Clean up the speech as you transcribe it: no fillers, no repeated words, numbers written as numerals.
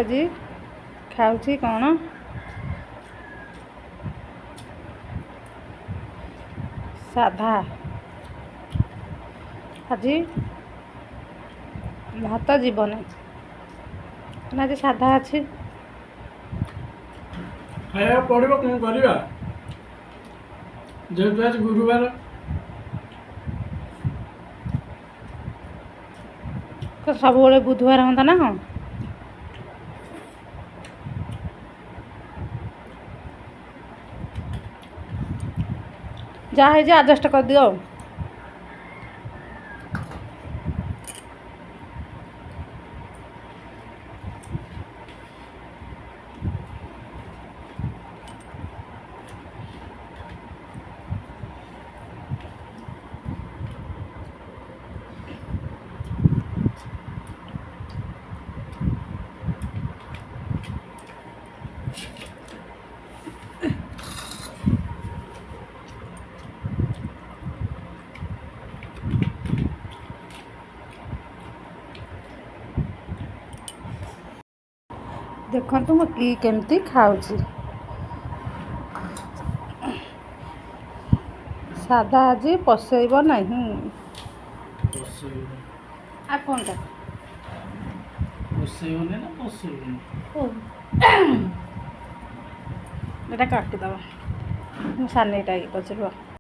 ଆଜି ଖାଉଛି କ'ଣ ସାଧା। ଆଜି ଭାତ ଯିବନି, ଆଜି ସାଧା ଅଛି। ଖାଇବାକୁ ପଡ଼ିବ, କ'ଣ କରିବା, ଯେହେତୁ ଆଜି ଗୁରୁବାର। ସବୁବେଳେ ବୁଧବାର ହୁଅନ୍ତା ନା କ'ଣ? ଯାହା ହେଇଛି ଆଡ଼ଜଷ୍ଟ କରିଦିଅ ଆଉ। ଦେଖନ୍ତୁ ମୁଁ କେମିତି ଖାଉଛି। ସାଧା ଆଜି ପଶେଇବ ନାହିଁ। ଆଉ କ'ଣଟା ଏଇଟା କାଟିଦେବ। ମୁଁ ସାନିଟା ପଚାରିବ।